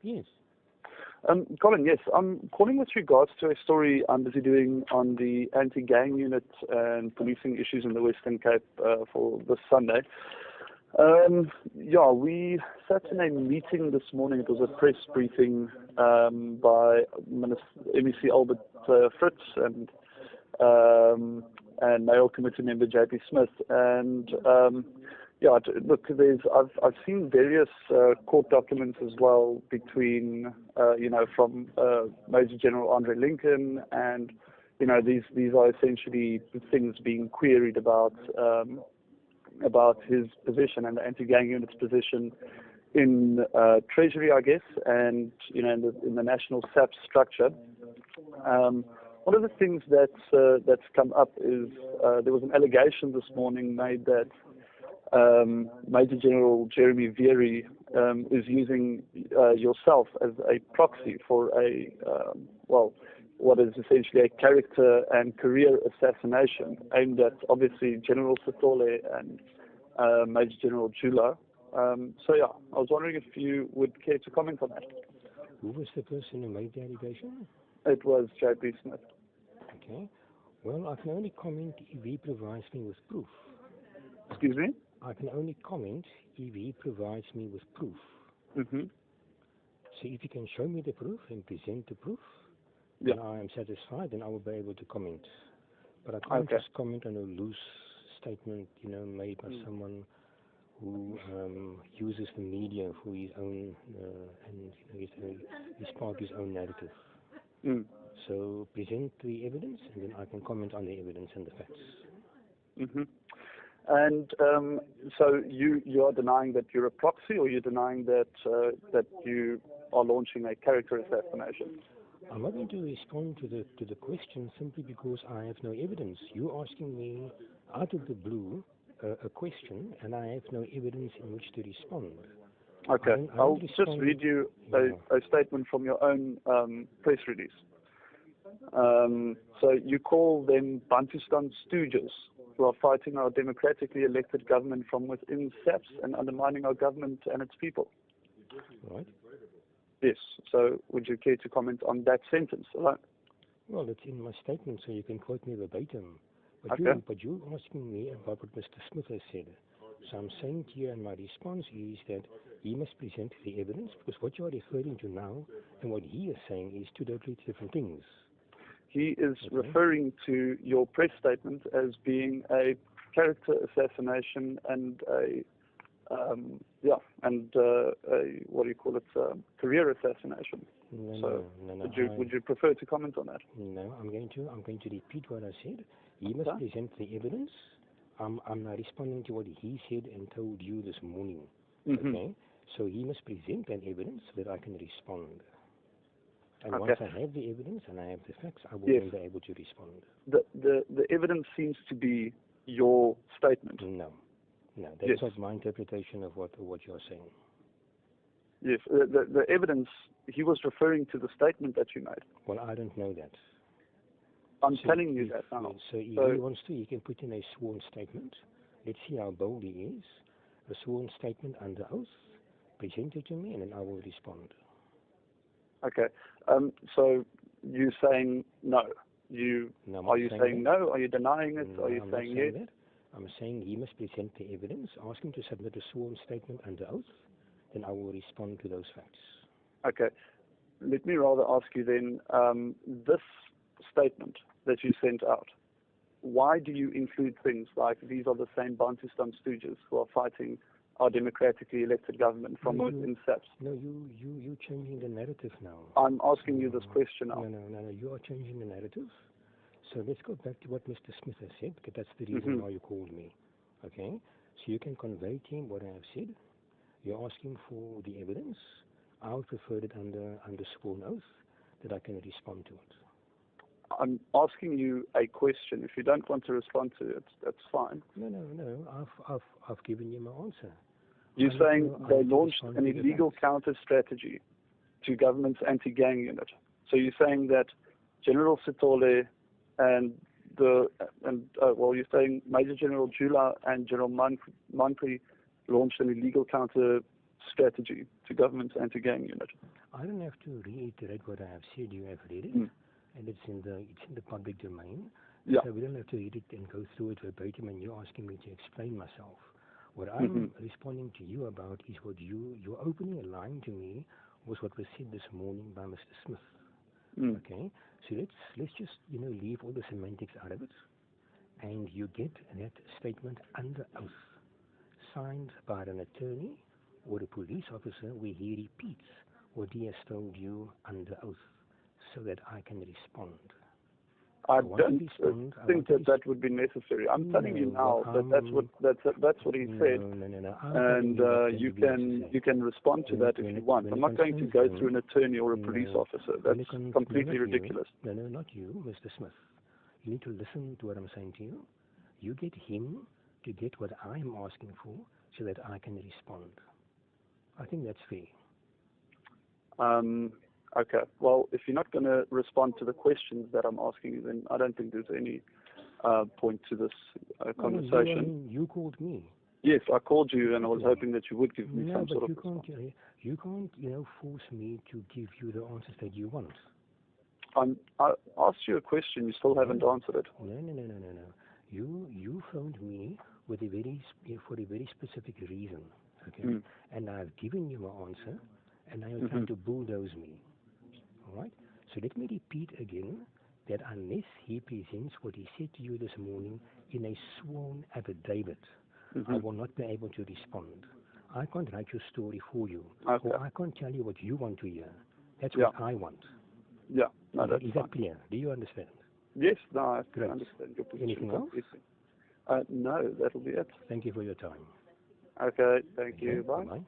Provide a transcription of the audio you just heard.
Yes. Colin, yes, I'm calling with regards to a story I'm busy doing on the anti-gang unit and policing issues in the Western Cape for this Sunday. We sat in a meeting this morning. It was a press briefing by MEC Albert Fritz and Mayoral Committee member JP Smith. And look, I've seen various court documents as well between from Major General Andre Lincoln, and these are essentially things being queried about his position and the anti-gang unit's position in Treasury, I guess, and in the national SAPS structure. One of the things that's come up is there was an allegation this morning made that Major General Jeremy Veery is using yourself as a proxy for what is essentially a character and career assassination aimed at, obviously, General Sithole and Major General Jula. I was wondering if you would care to comment on that. Who was the person who made the allegation? It was J.P. Smith. Okay. Well, I can only comment if he provides me with proof. Excuse me? I can only comment if he provides me with proof. Mm-hmm. So if you can show me the proof and present the proof, and I am satisfied, then I will be able to comment. But I can't just comment on a loose statement, made by someone who uses the media for his own he's part of his own narrative. Mm. So present the evidence, and then I can comment on the evidence and the facts. Mm-hmm. And so you are denying that you're a proxy, or you're denying that you are launching a character assassination? I'm not going to respond to the question simply because I have no evidence. You're asking me out of the blue a question, and I have no evidence in which to respond. Okay, I'll just read you a statement from your own press release. So you call them Bantustan stooges who are fighting our democratically elected government from within SAPS and undermining our government and its people. Right. Yes. So would you care to comment on that sentence? Right? Well, it's in my statement, so you can quote me verbatim. But you're asking me about what Mr. Smith has said. So I'm saying to you, and my response is that he must present the evidence, because what you are referring to now and what he is saying is two totally different things. He is referring to your press statement as being a character assassination and career assassination. No. Would you prefer to comment on that? No, I'm going to repeat what I said. He must present the evidence. I'm now responding to what he said and told you this morning. Mm-hmm. Okay, so he must present that evidence so that I can respond. And once I have the evidence and I have the facts, I will then be able to respond. The evidence seems to be your statement. No, that's not my interpretation of what you're saying. Yes, the evidence, he was referring to the statement that you made. Well, I don't know that. I'm telling you that now. So if he wants to, he can put in a sworn statement. Let's see how bold he is. A sworn statement under oath. Present it to me, and then I will respond. Okay. So you're saying no? Are you saying no? Are you denying it? No, are you I'm saying not yes? That. I'm saying he must present the evidence. Ask him to submit a sworn statement under oath. Then I will respond to those facts. Okay. Let me rather ask you then, this statement that you sent out, why do you include things like these are the same Bantustan stooges who are fighting our democratically elected government from within SAPS? No, you're changing the narrative now. I'm asking you this question now. No, you are changing the narrative. So let's go back to what Mr. Smith has said, because that's the reason why you called me. Okay? So you can convey to him what I have said. You're asking for the evidence. I'll prefer it under sworn oath that I can respond to it. I'm asking you a question. If you don't want to respond to it, that's fine. No. I've given you my answer. You're saying they launched an illegal counter strategy to government's anti-gang unit. So you're saying that General Sithole you're saying Major General Jula and General Mankri launched an illegal counter strategy to government's anti-gang unit. I don't have to reiterate what I have said. You have read it, and it's in the public domain. Yeah. So we don't have to read it and go through it verbatim, and you're asking me to explain myself. What I'm responding to you about is what your opening line to me was what was said this morning by Mr. Smith. Okay, so let's just leave all the semantics out of it, and you get that statement under oath, signed by an attorney or a police officer, where he repeats what he has told you under oath, so that I can respond. I don't think that would be necessary. I'm telling you now that that's what he said, and you can respond to that if you want. I'm not going to go through an attorney or a police officer. That's completely ridiculous. No, not you, Mr. Smith. You need to listen to what I'm saying to you. You get him to get what I'm asking for, so that I can respond. I think that's fair. Okay. Well, if you're not going to respond to the questions that I'm asking you, then I don't think there's any point to this conversation. You called me. Yes, I called you, and I was hoping that you would give me some sort of response. You can't, force me to give you the answers that you want. I asked you a question. You still haven't answered it. No. You phoned me for a very specific reason. Okay. And I've given you my answer, and now you're trying to bulldoze me. All right? So let me repeat again that unless he presents what he said to you this morning in a sworn affidavit, I will not be able to respond. I can't write your story for you. Okay. Or I can't tell you what you want to hear. That's what I want. Yeah. No, that's Is that clear? Do you understand? Yes. No, I Great. understand your position. Anything else? No, that'll be it. Thank you for your time. Okay. Thank you. Bye. Bye.